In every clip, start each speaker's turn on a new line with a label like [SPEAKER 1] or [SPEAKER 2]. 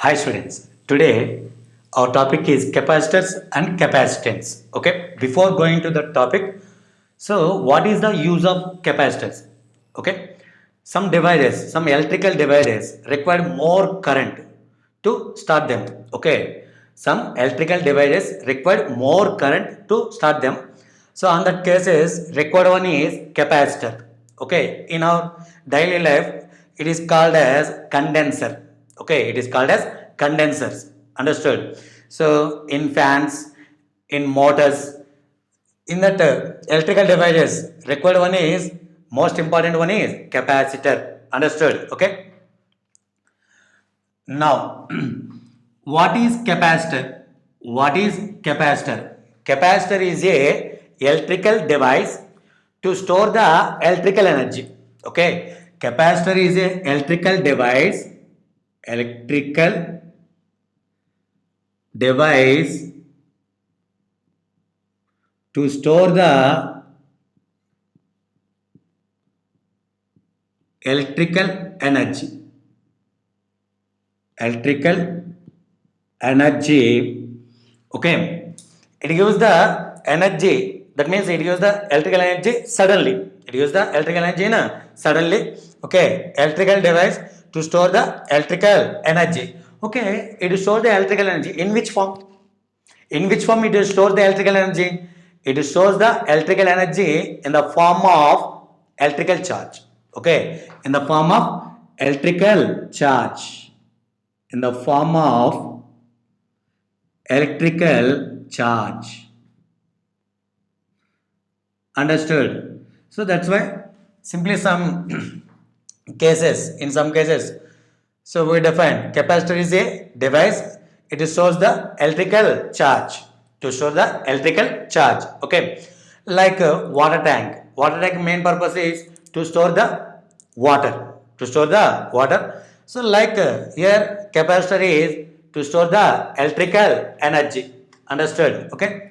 [SPEAKER 1] Hi students, today our topic is capacitors and capacitance. Okay, before going to the topic, so what is the use of capacitors? Okay, some electrical devices require more current to start them. Okay, some electrical devices require more current to start them. So on that cases, required one is capacitor. Okay, in our daily life, it is called as condenser. Okay, it is called as condensers. Understood? So in fans, in motors, in that electrical devices, required one is most important one is capacitor. Understood? Okay. Now, what is capacitor? What is capacitor? Capacitor is a electrical device to store the electrical energy. Okay, capacitor is a electrical device to store the electrical energy. Electrical energy. Okay, it gives the energy, that means it gives the electrical energy suddenly. It gives the electrical energy suddenly. Okay, electrical device to store the electrical energy. Okay, it stores the electrical energy in which form? In which form it stores the electrical energy? It stores the electrical energy in the form of electrical charge. Okay, in the form of electrical charge, in the form of electrical charge. Understood? So that's why simply some cases, in some cases, so we define capacitor is a device, it stores the electrical charge, to store the electrical charge. Okay, like water tank. Water tank main purpose is to store the water, to store the water. So like here capacitor is to store the electrical energy. Understood? Okay.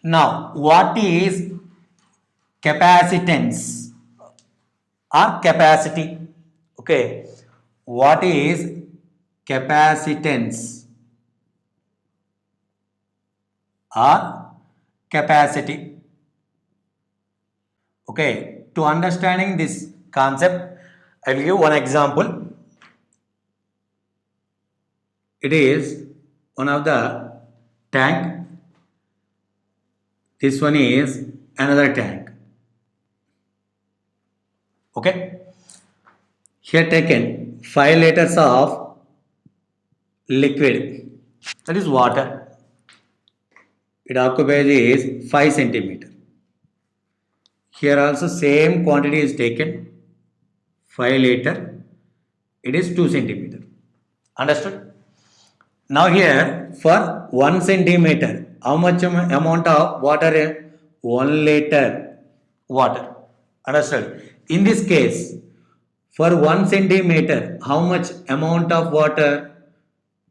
[SPEAKER 1] Now, what is capacitance or capacity? Okay, what is capacitance or capacity? Okay, to understanding this concept, I will give one example. It is one of the tank. This one is another tank. Okay, here taken 5 liters of liquid, that is water. It occupies is 5 centimeter. Here also same quantity is taken, 5 liter. It is 2 centimeter. Understood? Now here for 1 centimeter, how much amount of water? 1 liter water. Understood? In this case, for 1 centimeter, how much amount of water?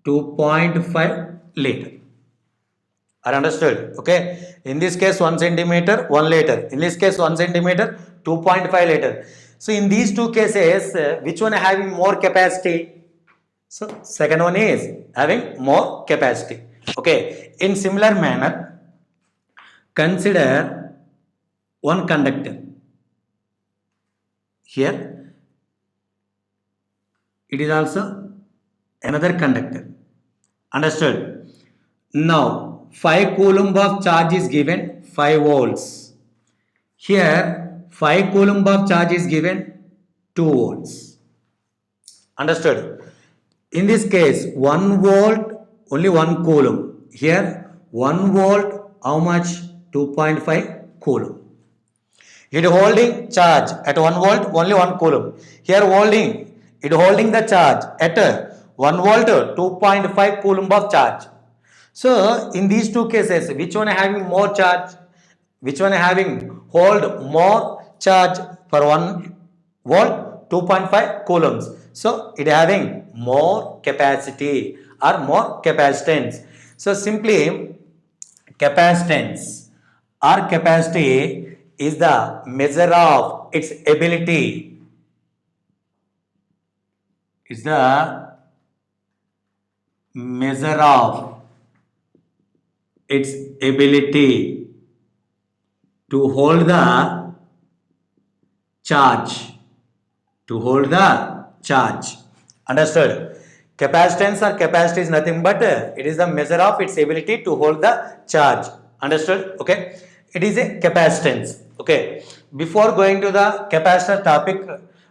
[SPEAKER 1] 2.5 liter. Are understood? Okay. In this case, 1 centimeter, 1 liter. In this case, 1 centimeter, 2.5 liter. So in these two cases, which one having more capacity? So second one is having more capacity. Okay. In similar manner, consider one conductor. Here, it is also another conductor. Understood? Now, 5 coulomb of charge is given, 5 volts. Here, 5 coulomb of charge is given, 2 volts. Understood? In this case, 1 volt, only 1 coulomb. Here, 1 volt, how much? 2.5 coulomb. It holding charge at 1 volt, only 1 coulomb. Here holding the charge at 1 volt, 2.5 coulomb of charge. So in these two cases, which one having more charge? Which one having hold more charge for 1 volt? 2.5 coulombs. So it having more capacity or more capacitance. So simply capacitance or capacity is the measure of its ability. Is the measure of its ability to hold the charge. To hold the charge. Understood? Capacitance or capacity is nothing but it is the measure of its ability to hold the charge. Understood? Okay. It is a capacitance. Okay. Before going to the capacitor topic,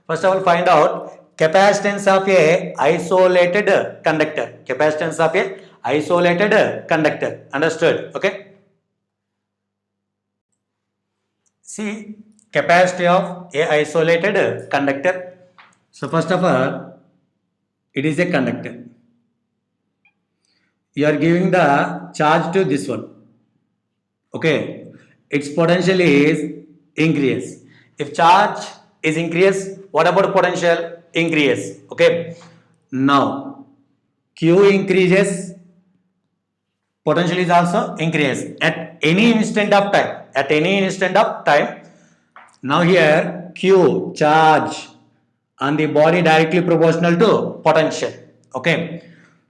[SPEAKER 1] first of all find out capacitance of a isolated conductor. Capacitance of a isolated conductor. Understood? Okay. See capacity of a isolated conductor. So first of all, it is a conductor. You are giving the charge to this one. Okay, its potential is increase. If charge is increase, what about potential? Increase. Okay. Now Q increases, potential is also increase at any instant of time. At any instant of time. Now here Q charge on the body directly proportional to potential. Okay.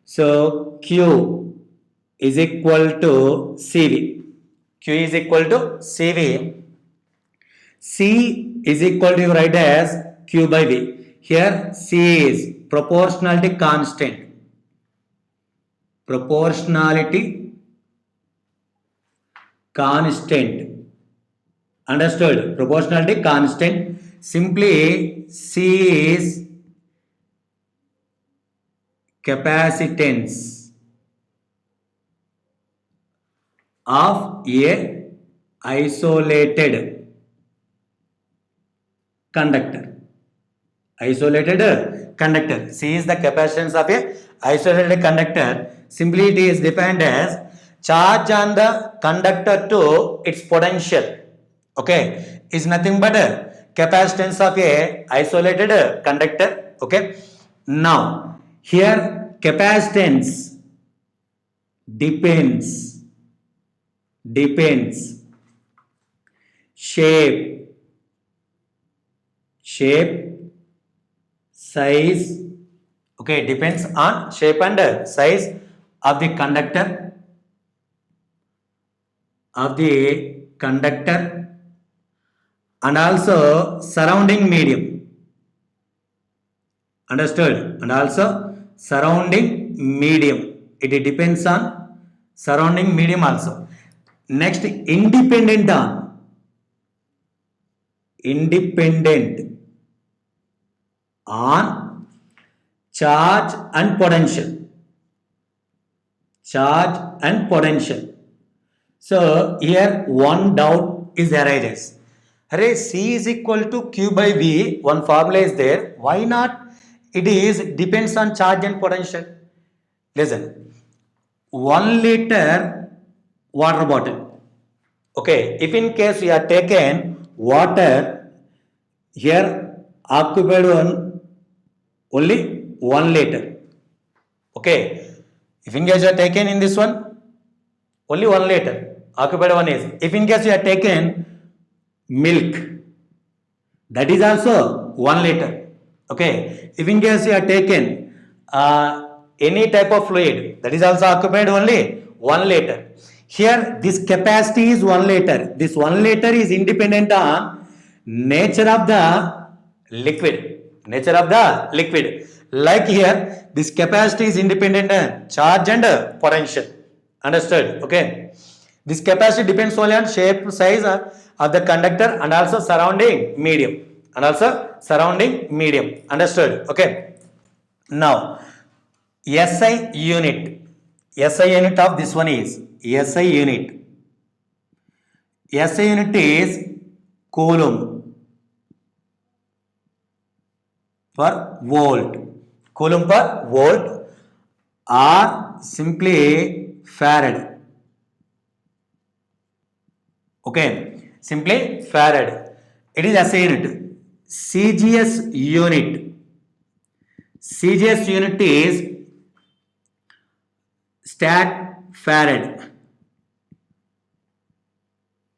[SPEAKER 1] So Q is equal to CV. Q is equal to CV. C is equal to, you write as Q by V. Here C is proportionality constant. Proportionality constant. Understood? Proportionality constant. Simply C is capacitance of a isolated conductor. Isolated conductor. C is the capacitance of a isolated conductor. Simply it is defined as charge on the conductor to its potential. Okay, is nothing but a capacitance of a isolated conductor. Okay. Now here capacitance depends shape, size. Okay, depends on shape and size of the conductor and also surrounding medium. Understood? And also surrounding medium. It depends on surrounding medium also. Next, independent on charge and potential. So here one doubt is arises. Array C is equal to Q by V. One formula is there. Why not? It is depends on charge and potential. Listen. 1 liter water bottle. Okay. If in case we are taken water here occupied one only 1 liter. Okay. If in case you are taken in this one only 1 liter. Occupied one is. If in case you are taken milk, that is also 1 liter. Okay. If in case you are taken any type of fluid, that is also occupied only 1 liter. Here this capacity is 1 liter. This 1 liter is independent on nature of the liquid. Like here, this capacity is independent on charge and potential. Understood? Okay. This capacity depends only on shape, size of the conductor and also surrounding medium. Understood? Okay. Now, SI unit. SI unit of this one is SI unit. SI unit is coulomb per volt. Coulomb per volt or simply farad. Okay, simply farad. It is SI unit. CGS unit. CGS unit is stat farad.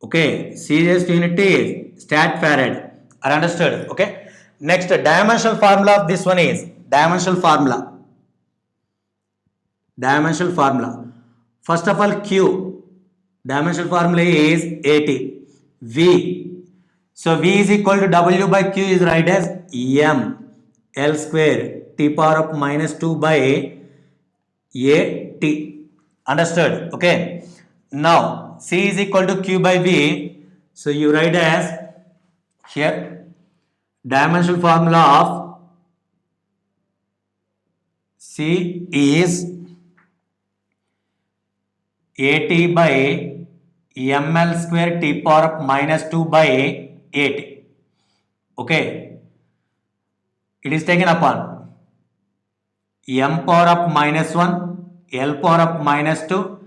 [SPEAKER 1] Okay, CGS unit is stat farad. Are understood? Okay. Next, dimensional formula of this one is dimensional formula. Dimensional formula. First of all, Q. Dimensional formula is 80. V. So V is equal to W by Q is right as M L square T power of minus 2 by A T. Understood? Okay. Now C is equal to Q by V. So you write as here dimensional formula of C is AT by ML square T power of minus 2 by 8. Okay. It is taken upon M power of minus 1, L power of minus 2,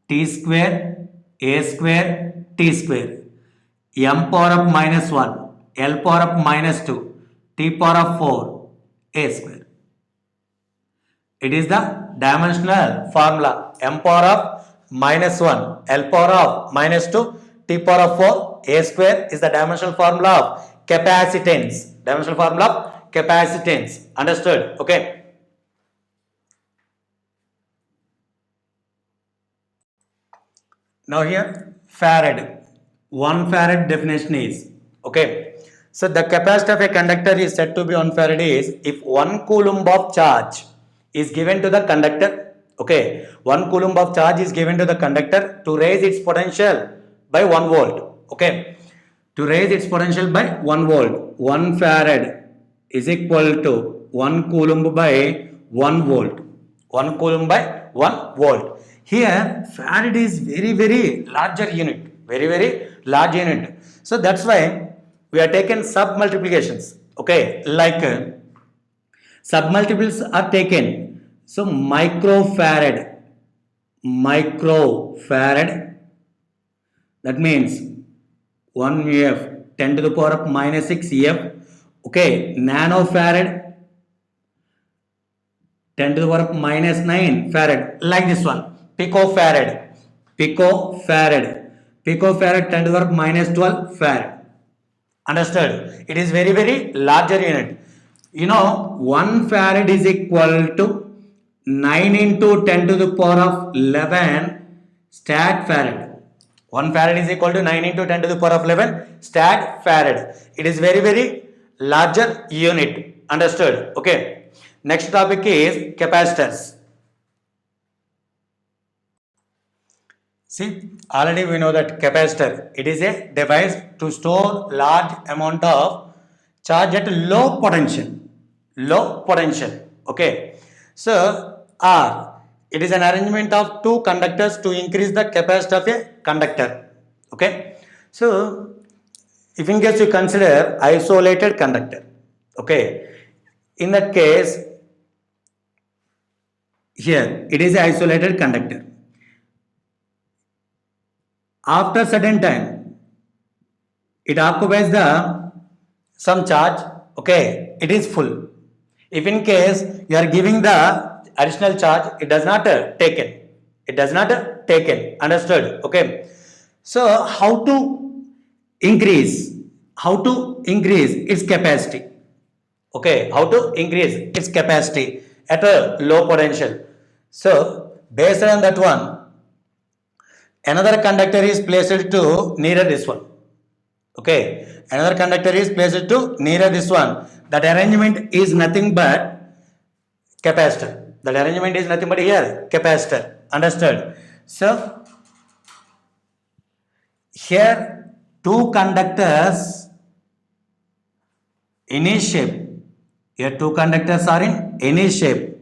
[SPEAKER 1] T square, A square, T square. M power of minus 1, L power of minus 2, T power of 4, A square. It is the dimensional formula. M power of minus 1, L power of minus 2, T power of 4, A square is the dimensional formula of capacitance. Dimensional formula of capacitance. Understood? Okay. Now here Farad. 1 Farad definition is okay. So the capacity of a conductor is said to be 1 Farad is if 1 coulomb of charge is given to the conductor. Okay, 1 coulomb of charge is given to the conductor to raise its potential by 1 volt. Okay, to raise its potential by 1 volt. 1 Farad is equal to 1 coulomb by 1 volt. 1 coulomb by 1 volt. Here Farad is very larger unit, very large unit. So that's why we are taken sub multiplications. Okay, like sub multiples are taken. So microfarad, that means 1 F 10 to the power of minus 6 F. Okay, nanofarad 10 to the power of minus 9 farad, like this one. Picofarad 10 to the power of minus 12 farad. Understood? It is very larger unit. You know, 1 farad is equal to 9 into 10 to the power of 11 stat farad. 1 farad is equal to 9 into 10 to the power of 11 stat farad. It is very larger unit. Understood? Okay. Next topic is capacitors. See, already we know that capacitor, it is a device to store large amount of charge at low potential. Okay. So, R, it is an arrangement of two conductors to increase the capacity of a conductor. Okay. So, if in case you consider isolated conductor, okay, in that case, here it is an isolated conductor. After certain time, it occupies the some charge. Okay, it is full. If in case you are giving the additional charge, it does not taken. It does not taken. Understood? Okay. So how to increase? How to increase its capacity? Okay, how to increase its capacity at a low potential? So based on that one, another conductor is placed to nearer this one. Okay, another conductor is placed to nearer this one. That arrangement is nothing but capacitor. That arrangement is nothing but here capacitor. Understood? So here two conductors in a shape. Here two conductors are in any shape.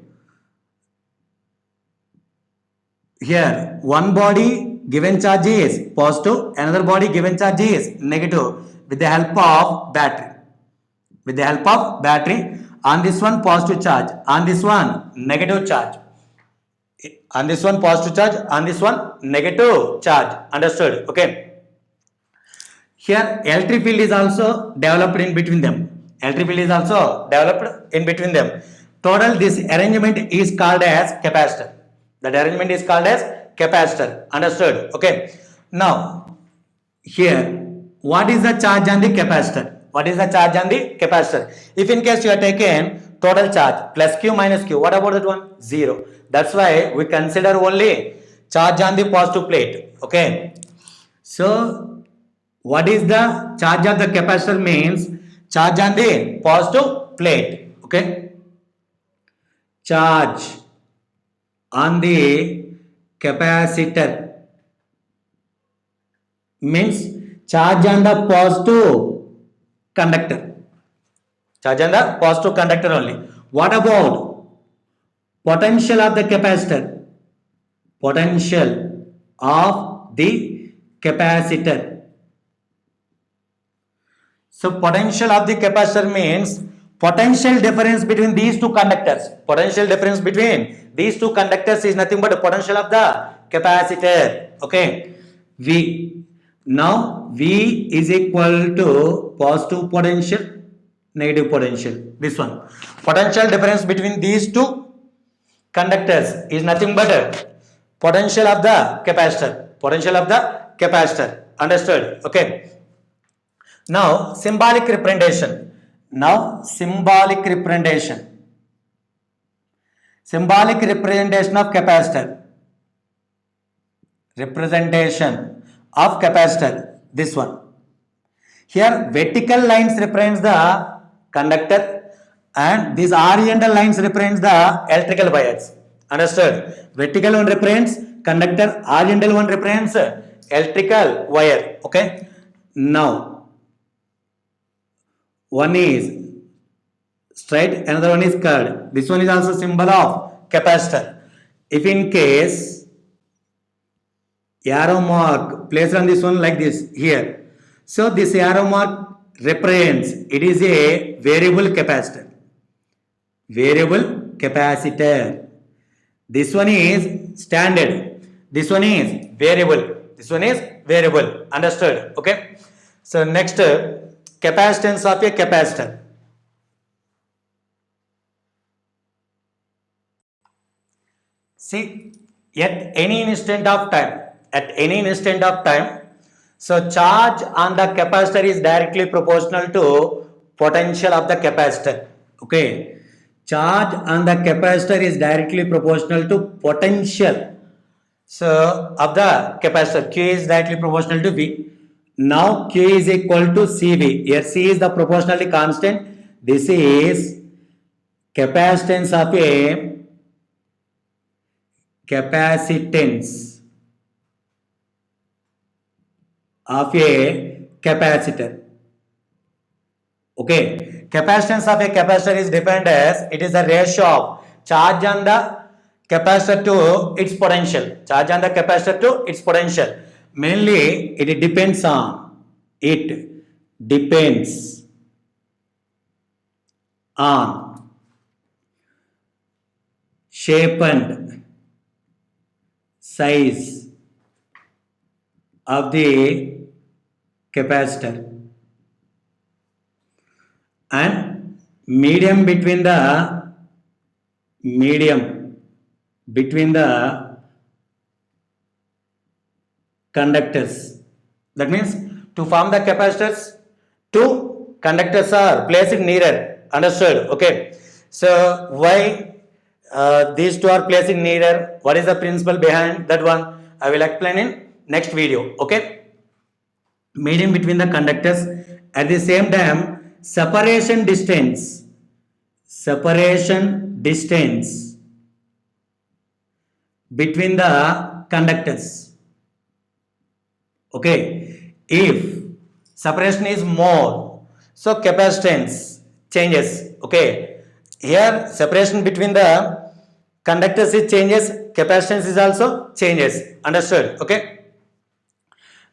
[SPEAKER 1] Here one body given charge is positive, another body given charge is negative with the help of battery. With the help of battery, on this one positive charge, on this one negative charge. On this one positive charge, on this one negative charge. Understood? Okay. Here electric field is also developed in between them. Electric field is also developed in between them. Total this arrangement is called as capacitor. That arrangement is called as capacitor. Understood? Okay. Now, here, what is the charge on the capacitor? What is the charge on the capacitor? If in case you are taken total charge plus q minus q. What about that one? 0. That's why we consider only charge on the positive plate. Okay. So what is the charge of the capacitor? Means charge on the positive plate. Okay. Charge on the capacitor means charge on the positive conductor. Charge on the positive conductor only. What about potential of the capacitor? Potential of the capacitor. So potential of the capacitor means potential difference between these two conductors. Potential difference between these two conductors is nothing but the potential of the capacitor. Okay. V. Now V is equal to positive potential, negative potential. This one. Potential difference between these two conductors is nothing but potential of the capacitor. Potential of the capacitor. Understood? Okay. Now symbolic representation. Now symbolic representation. Symbolic representation of capacitor. Representation of capacitor. This one. Here vertical lines represents the conductor and these horizontal lines represents the electrical wires. Understood? Vertical one represents conductor, horizontal one represents electrical wire. Okay. Now one is straight, another one is curved. This one is also symbol of capacitor. If in case arrow mark placed on this one like this here, so this arrow mark represents it is a variable capacitor. Variable capacitor. This one is standard. This one is variable. This one is variable. Understood? Okay. So next, capacitance of a capacitor. See, at any instant of time, so charge on the capacitor is directly proportional to potential of the capacitor. Okay. Charge on the capacitor is directly proportional to potential. So of the capacitor, Q is directly proportional to V. Now Q is equal to CV. Here C is the proportionality constant. This is capacitance of a capacitor. Okay. Capacitance of a capacitor is defined as it is the ratio of charge on the capacitor to its potential. Charge on the capacitor to its potential. Mainly it depends on shape and size of the capacitor and medium between the conductors. That means to form the capacitors, two conductors are placed nearer. Understood? Okay. So why these two are placed nearer? What is the principle behind that one? I will explain in next video. Okay. Medium between the conductors. At the same time, separation distance between the conductors. Okay. If separation is more, so capacitance changes. Okay. Here separation between the conductors is changes, capacitance is also changes. Understood? Okay.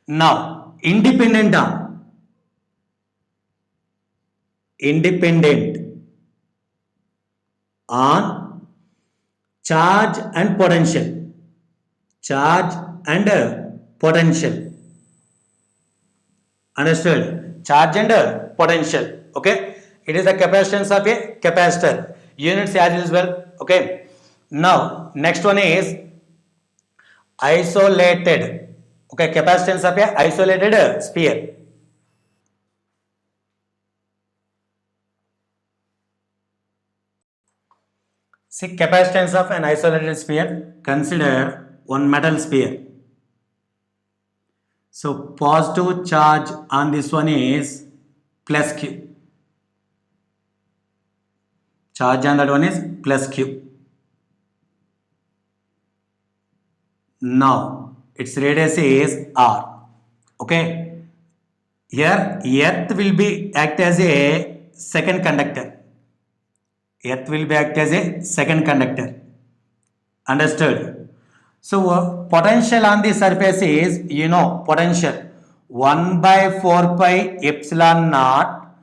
[SPEAKER 1] Now independent on charge and potential. Understood? Charge and potential. Okay. It is the capacitance of a capacitor. Units as usual. Okay. Now next one is isolated. Okay. Capacitance of a isolated sphere. See capacitance of an isolated sphere. Consider one metal sphere. So positive charge on this one is plus Q. Charge on that one is plus Q. Now its radius is R. Okay. Here earth will be act as a second conductor. Earth will be act as a second conductor. Understood? So potential on the surface is, potential 1 by 4 pi epsilon naught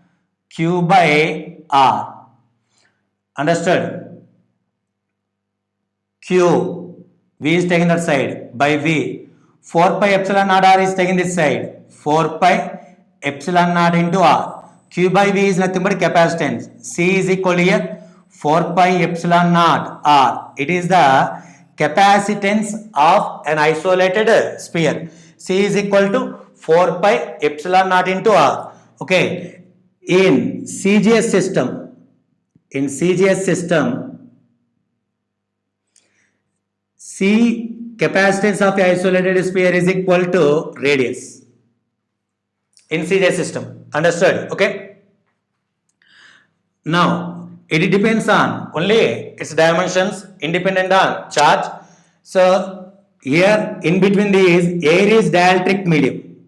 [SPEAKER 1] Q by R. Understood? Q, V is taken that side by V. 4 pi epsilon naught R is taken this side. 4 pi epsilon naught into R. Q by V is nothing but capacitance. C is equal to here 4 pi epsilon naught R. It is the capacitance of an isolated sphere. C is equal to 4 pi epsilon naught into R. Okay. In CGS system, C capacitance of the isolated sphere is equal to radius. In CGS system. Understood? Okay. Now, it depends on only its dimensions, independent on charge. So, here in between these, air is dielectric medium.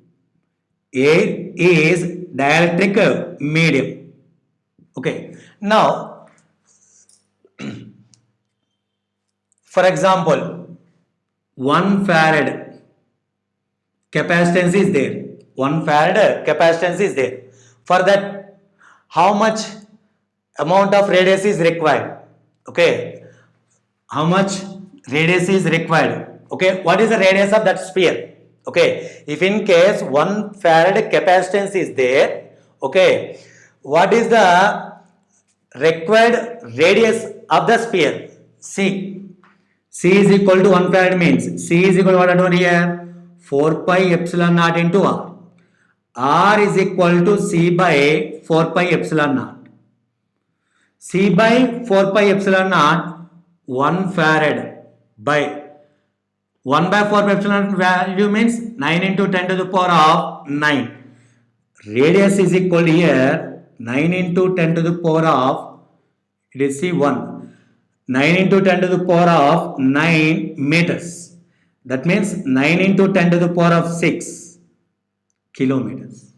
[SPEAKER 1] Air is dielectric medium. Okay. Now, for example, 1 farad capacitance is there. 1 farad capacitance is there. For that, how much amount of radius is required? Okay. How much radius is required? Okay. What is the radius of that sphere? Okay. If in case 1 farad capacitance is there, okay, what is the required radius of the sphere? C. C is equal to 1 farad means C is equal to what I told here? 4 pi epsilon naught into R. R is equal to C by 4 pi epsilon naught. C by 4 pi epsilon naught 1 farad by 1 by 4 pi epsilon value means 9 into 10 to the power of 9. Radius is equal to here 9 into 10 to the power of, it is C1. 9 into 10 to the power of 9 meters. That means 9 into 10 to the power of 6 kilometers.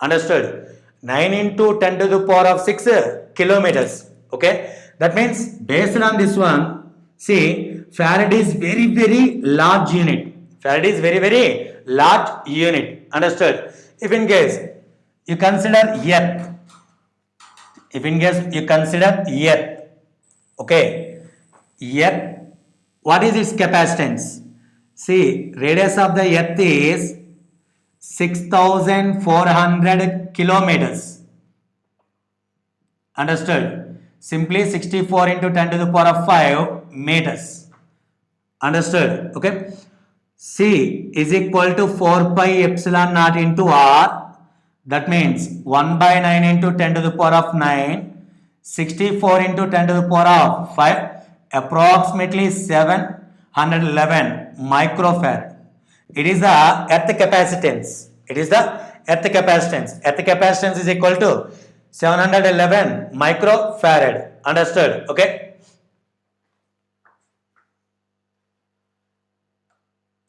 [SPEAKER 1] Understood? 9 into 10 to the power of 6 kilometers. Okay. That means based on this one, see, farad is very, very large unit. Farad is very, very large unit. Understood? If in case you consider earth, okay, earth, what is its capacitance? See, radius of the earth is 6,400 kilometers. Understood? Simply 64 into 10 to the power of 5 meters. Understood? Okay. C is equal to 4 pi epsilon naught into R. That means 1 by 9 into 10 to the power of 9. 64 into 10 to the power of 5. Approximately 711 microfarad. It is the earth capacitance. Earth capacitance is equal to 711 microfarad. Understood? Okay.